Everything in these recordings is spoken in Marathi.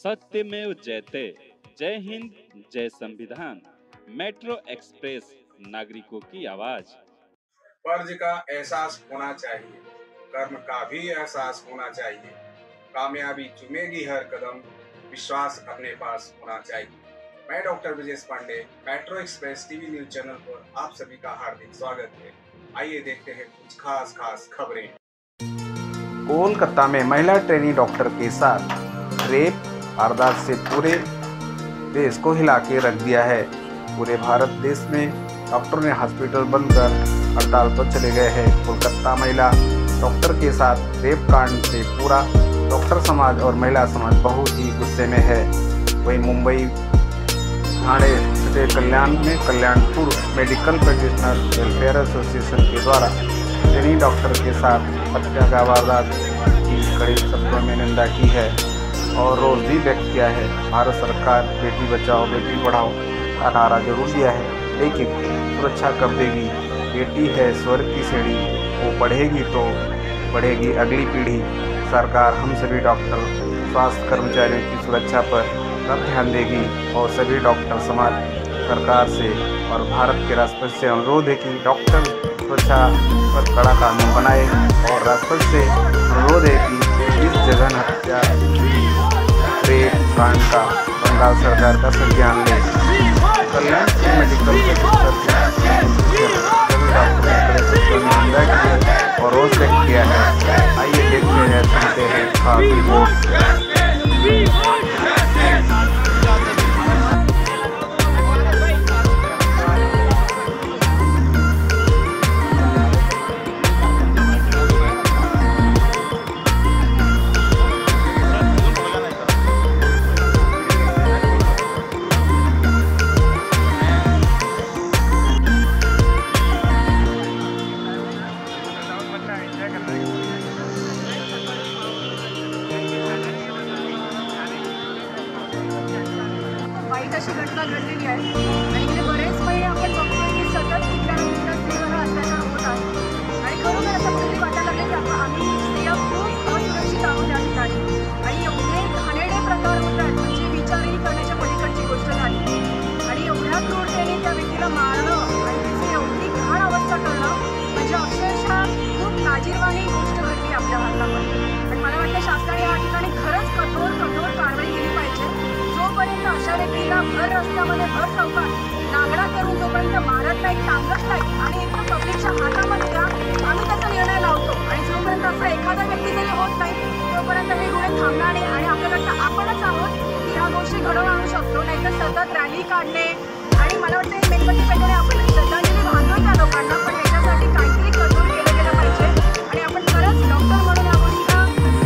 सत्यमेव जयते। जय हिंद, जय संविधान। मेट्रो एक्सप्रेस, नागरिकों की आवाज। फर्ज का एहसास होना चाहिए, कर्म का भी एहसास होना चाहिए। कामयाबी चुमेगी हर कदम, विश्वास अपने पास होना चाहिए। मैं doctor Brajesh Pandey, Metro Express TV news channel पर आप सभी का हार्दिक स्वागत है। आइए देखते हैं कुछ खास खबरें। कोलकाता में महिला ट्रेनी डॉक्टर के साथ रेप वारदात से पूरे देश को हिला के रख दिया है। पूरे भारत देश में डॉक्टर ने हॉस्पिटल बंद कर हड़ताल पर चले गए हैं। कोलकाता महिला डॉक्टर के साथ रेप कांड से पूरा डॉक्टर समाज और महिला समाज बहुत ही गुस्से में है। वहीं मुंबई ठाणे सटे कल्याण में Kalyanpur medical practitioner welfare association के द्वारा ट्रेनी डॉक्टर के साथ हत्या का वारदात की कड़े शब्दों में निंदा की है और रोष भी व्यक्त किया है। भारत सरकार बेटी बचाओ बेटी पढ़ाओ का नारा जरूर दिया है, लेकिन सुरक्षा कब देगी? बेटी है स्वर्ग की सीढ़ी, वो पढ़ेगी तो बढ़ेगी अगली पीढ़ी। सरकार हम सभी डॉक्टर स्वास्थ्य कर्मचारियों की सुरक्षा पर कब ध्यान देगी? और सभी डॉक्टर समाज सरकार से और भारत के राष्ट्रपति से अनुरोध है कि डॉक्टर सुरक्षा पर कड़ा कानून बनाए और राष्ट्रपति से अनुरोध है कि इस जघन्य हत्या रेप कांड का बंगाल सरकार का संज्ञान ले। कल्याण मेडिकल और रोष व्यक्त किया है। आइए देखते हैं, सुनते हैं खास रिपोर्ट। वाईट अशी घटना घडलेली आहे आणि गेले बरेच महिने आपण बघतोय की सतत कुठल्या ना कुठल्या स्त्रीवर हा अत्याचार होत आहे आणि खरोखर असं कुठेतरी वाटायला लागले की आम्ही स्त्रिया खूप असुरक्षित आहोत या ठिकाणी आणि एवढे घाणेरडे प्रकार होतात म्हणजे विचारही करण्याच्या पलीकडची गोष्ट झाली आणि एवढ्या क्रूरतेने त्या व्यक्तीला मारणं आणि तिची एवढी घाण अवस्था करणं म्हणजे अक्षरशः खूप लाजिरवाणी गोष्ट घडली आपल्या भारतामध्ये. पण मला वाटतं शासनाने या ठिकाणी खरंच कठोर कारवाई केली पाहिजे. जोपर्यंत अशा व्यक्तीला भर रस्त्यामध्ये भर चौकात नागडा करून जोपर्यंत मारत नाही, टांगत नाही आणि एकदम पब्लिकच्या हातामध्ये द्या, आम्ही त्याचा निर्णय लावतो. आणि जोपर्यंत असं एखादा व्यक्ती जरी होत नाही तोपर्यंत हे गुन्हे थांबणार नाही आणि आपल्याला वाटतं आपणच आहोत की ह्या गोष्टी घडवून आणू शकतो. नाहीतर सतत रॅली काढणे आणि मला वाटतं मेणबत्ती पेटवणे आपण श्रद्धांजली वाहतोय त्या लोकांना, पण याच्यासाठी काहीतरी कठोर केलं गेलं पाहिजे आणि आपण खरंच डॉक्टर म्हणून या गोष्टीला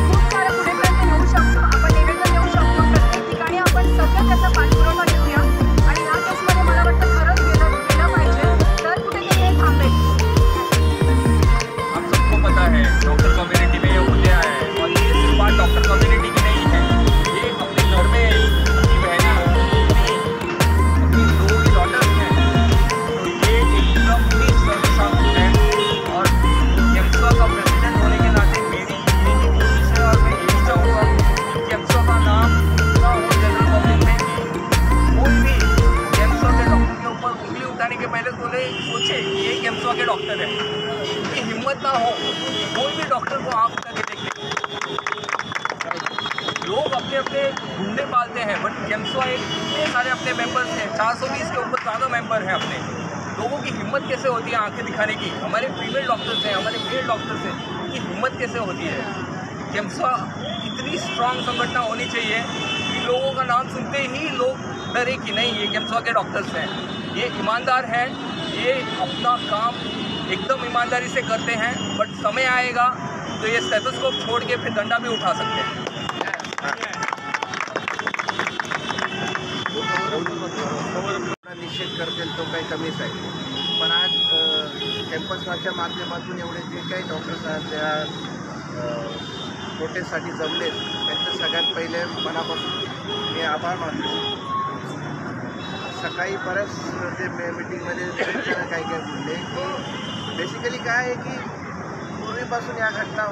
खूप साऱ्या पुढेपर्यंत नेऊ शकतो. आपण निवेदन देऊ शकतो प्रत्येक ठिकाणी, आपण सगळं त्याचा पाठपुरावा घेऊया आणि ह्या केसमध्ये मला वाटतं खरंच गेलं पाहिजे, तर कुठेतरी हे थांबेल. आप सबको पता है डॉक्टर कम्युनिटी में ये होते आया है और ये सिर्फ बात डॉक्टर कम्युनिटी की नहीं है, ये अपने घर में अपनी बहनें अपनी लोगों की डॉटर्स हैं, तो ये एकदम ही सर्वसाधारण है। और केम्सवा का प्रेसिडेंट होने के नाते मेरी यही कोशिश है और मैं यही चाहूँगा कि केम्सवा का नाम इतना हो जनरल पब्लिक में कि कोई भी केम्सवा के डॉक्टर के ऊपर उंगली उठाने के पहले सोचे कि ये केम्सवा के डॉक्टर है। कि हिम्मत ना हो कोई भी डॉक्टर को आँख उठा के देख ले। लोग अपने अपने गुंडे पालते हैं, बट केम्सवा एक इतने सारे अपने मेंबर्स हैं, 420 के ऊपर ज़्यादा मेंबर हैं अपने। लोगों की हिम्मत कैसे होती है आंखें दिखाने की? हमारे फीमेल डॉक्टर्स हैं, हमारे मेल डॉक्टर्स हैं, उनकी हिम्मत कैसे होती है? केम्सवा इतनी स्ट्रांग संगठन होनी चाहिए कि लोगों का नाम सुनते ही लोग डरे कि नहीं ये केम्सवा के डॉक्टर्स हैं, ये ईमानदार हैं, ये अपना काम एकदम ईमानदारी से करते हैं। बट समय आएगा तो ये स्टेथोस्कोप छोड़ के फिर डंडा भी उठा सकते हैं। निषेध करतील तो काही कमीच आहे, पण आज कॅम्पसच्या माध्यमातून एवढे जे काही डॉक्टर्स आहेत त्या प्रोटेस्टसाठी जमलेत त्यांचं सगळ्यात पहिले मनापासून मी आभार मानतो. सकाळी बऱ्याच ते मीटिंगमध्ये काही बोलले की बेसिकली काय आहे की पूर्वीपासून या घटना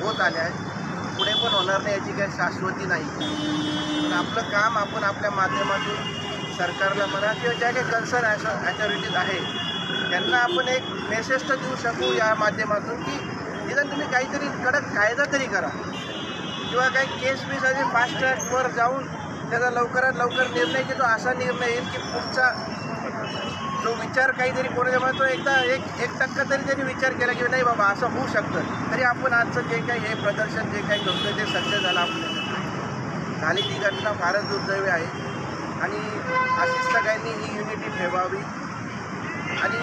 होत आल्या आहेत पुढे पण होणार नाही याची काही शाश्वती नाही. पण आपलं काम आपण आपल्या माध्यमातून सरकारला म्हणा किंवा ज्या काही कन्सर्न अथॉरिटीज आहे त्यांना आपण एक मेसेज तर देऊ शकू या माध्यमातून की निदान तुम्ही काहीतरी कडक कायदा तरी करा किंवा काही केस बीस आधी फास्ट ट्रॅकवर जाऊन त्याचा लवकरात लवकर निर्णय घेतो. असा निर्णय येईल की पुढचा जो विचार काहीतरी कोणाच्या तो एकदा 1% तरी त्यांनी विचार केला की नाही बाबा असं होऊ शकतं, तरी आपण आजचं जे काही हे प्रदर्शन जे काही करतो ते सत्य झालं. आपलं झाली ती घटना फारच दुर्दैवी आहे आणि अशीच सगळ्यांनी ही युनिटी ठेवावी आणि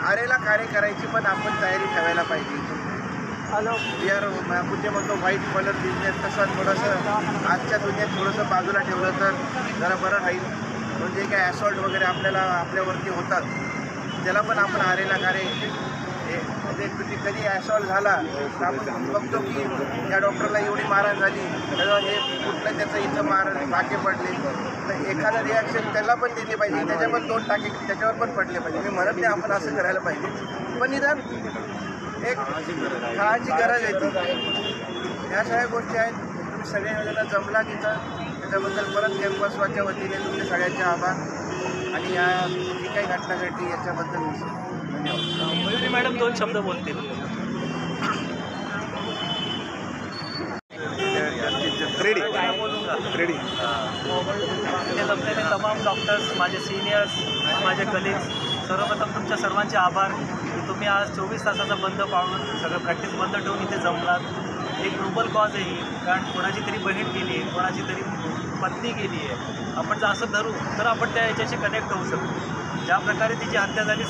आरेला कार्य करायची पण आपण तयारी ठेवायला पाहिजे. आपण जे म्हणतो व्हाईट कॉलर बिझनेस तसं थोडंसं आजच्या दुनियेत थोडंसं बाजूला ठेवलं तर जरा बरं राहील. म्हणजे जे काही ॲसॉल्ट वगैरे आपल्यावरती होतात त्याला पण आपण आरेला कार्य म्हणजे कधी ॲसॉल्ट झाला तर आपण बघतो की या डॉक्टरला एवढी मारहाण झाली तेव्हा हे कुठलं त्याचं इथं टाके पडले तर एखादं रिॲक्शन त्याला पण दिली पाहिजे, त्याच्या पण 2 टाके त्याच्यावर पण पडले पाहिजे. मी म्हणत नाही आपण असं करायला पाहिजे पण निदान एक काळाची गरज आहे. ह्या सगळ्या गोष्टी आहेत. तुम्ही सगळ्या जमला तिथं त्याच्याबद्दल परत कॅम्पस वॉचच्या वतीने तुमचे सगळ्यांचे आभार आणि या जी काही घटना घडली याच्याबद्दल धन्यवाद. मयुरी मॅडम 2 शब्द बोलतील. इथे जमलेले तमाम डॉक्टर्स, माझे सिनियर्स, माझे कलिग्स, सर्वप्रथम तुमच्या सर्वांचे आभार की तुम्ही आज 24 तासाचा बंद पाळून सगळं प्रॅक्टिस बंद ठेवून इथे जमलात. एक ग्लोबल कॉज आहे ही, कारण कोणाची तरी बहीण गेली आहे, कोणाची तरी पत्नी गेली आहे. आपण जर असं धरू तर आपण त्या याच्याशी कनेक्ट होऊ शकतो. ज्या प्रकारे तिची हत्या झाली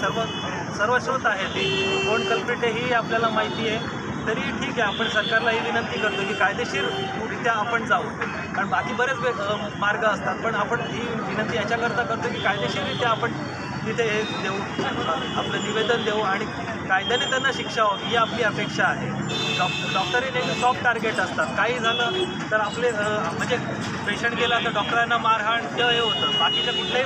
सर्व स्रोत आहे ती कोण कल्प्रिट आहे ही आपल्याला माहिती आहे. तरी ठीक आहे, आपण सरकारला ही विनंती करतो की कायदेशीररित्या आपण जाऊ, कारण बाकी बरेच मार्ग असतात. पण आपण ही विनंती याच्याकरता करतो की कायदेशीररित्या आपण तिथे हे देऊ, आपलं निवेदन देऊ आणि कायद्याने त्यांना शिक्षा व्हावी ही आपली अपेक्षा आहे. डॉक्टर हे नेहमी सॉफ्ट टार्गेट असतात. काही झालं तर आपले म्हणजे पेशंट गेला तर डॉक्टरांना मारहाण किंवा हे होतं. बाकीच्या कुठलेही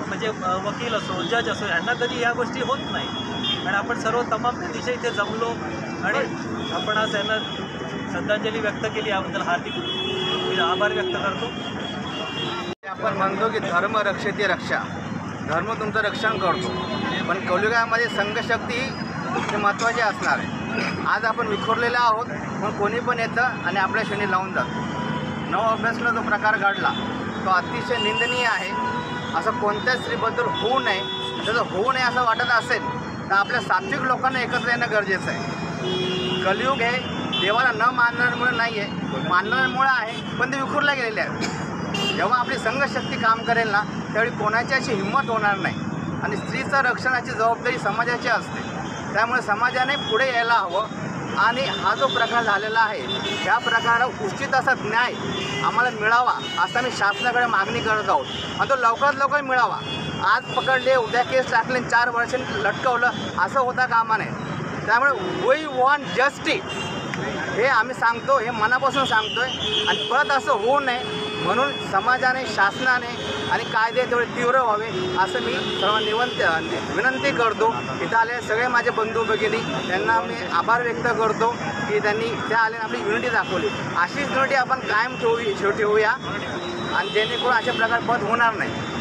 म्हणजे वकील असो, जज असो, यांना कधी या गोष्टी होत नाही. आणि आपण सर्व तमाम दिशा इथे जमलो आणि आपण आज यांना श्रद्धांजली व्यक्त केली. याबद्दल हार्दिक आभार व्यक्त करतो. आपण म्हणतो की धर्म रक्षते रक्षा, धर्म तुमचं रक्षण करतो, पण कलियुगामध्ये संघशक्ती हे महत्त्वाचे असणार आहे. आज आपण विखुरलेले आहोत पण कोणी पण येतं आणि आपल्या क्षणी लावून जातं. 9 ऑगस्टला जो प्रकार घडला तो अतिशय निंदनीय आहे. असं कोणत्याच स्त्रीबद्दल होऊ नये. त्याचं होऊ नये असं वाटत असेल तर आपल्या सात्विक लोकांना एकत्र येणं गरजेचं आहे. कलियुग हे देवाला न मानणाऱ्यामुळे नाही आहे, मानणाऱ्यामुळे आहे, पण ते विखुरल्या गेलेले आहेत. जेव्हा आपली संघशक्ती काम करेल ना त्यावेळी कोणाची अशी हिंमत होणार नाही. आणि स्त्रीचं रक्षणाची जबाबदारी समाजाची असते. त्यामुळे समाजाने पुढे यायला हवं आणि हा जो प्रकार झालेला आहे त्या प्रकाराला उचित असा न्याय आम्हाला मिळावा असं आम्ही शासनाकडे मागणी करत आहोत आणि तो लवकरात लवकर मिळावा. आज पकडले, उद्या केस टाकले, 4 वर्षांनी लटकवलं असं होता कामा नये. त्यामुळे वी वॉन्ट जस्टिस हे आम्ही सांगतो, हे मनापासून सांगतो आहे. आणि परत असं होऊ नये म्हणून समाजाने, शासनाने आणि कायदे तेवढे तीव्र व्हावे असं मी सर्वांना विनंती करतो. इथं आले सगळे माझे बंधू भगिनी त्यांना मी आभार व्यक्त करतो की त्यांनी त्या आल्याने आपली युनिटी दाखवली. अशीच युनिटी आपण कायम ठेवूया आणि जेणेकरून अशा प्रकार परत होणार नाही.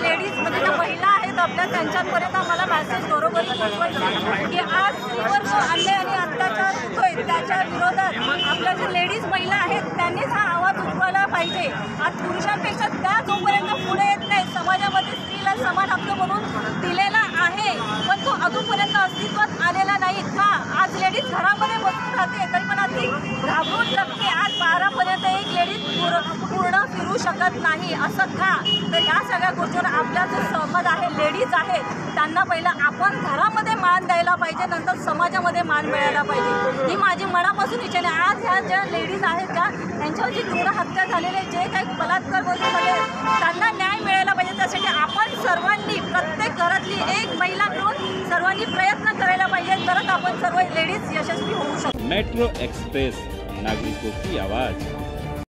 लेडीज म्हणजे ज्या महिला आहेत आपल्या त्यांच्यापर्यंत मला मेसेज बरोबर पोहोचवायचा की आज स्त्रीवर जो अन्याय आणि अत्याचार होतोय त्याच्या विरोधात आपल्या ज्या लेडीज महिला आहेत त्यांनीच हा आवाज उठवायला पाहिजे. आज पुरुषांपेक्षा त्या जोपर्यंत पुढे येत नाही, समाजामध्ये स्त्रीला समान हक्क म्हणून दिलेला आहे पण तो अजूनपर्यंत अस्तित्वात आलेला नाही. का आज लेडीज घरामध्ये बसून राहते तरी पण आज ती घाबरून जगते. आज 12पर्यंत एक लेडीज पूर्ण फिरू शकत नाही. असं का? तर ह्या सगळ्या गोष्टीवर आपला जो समाज आहे, लेडीज आहे, त्यांना पहिला आपण घरामध्ये मान द्यायला पाहिजे, नंतर समाजामध्ये मान मिळायला पाहिजे. ही माझी मनापासून इच्छा आहे. आज ह्या ज्या लेडीज आहेत का त्यांच्यावर जी क्रूर हत्या झालेली आहे, जे काही बलात्कार वगैरे त्यांना न्याय मिळायला पाहिजे. त्यासाठी आपण सर्वांनी, प्रत्येक घरातली एक महिला मिळून सर्वांनी प्रयत्न करायला पाहिजे. तरच आपण सर्व लेडीज यशस्वी होऊ शकतो. मेट्रो एक्सप्रेस, नागरिकों की आवाज.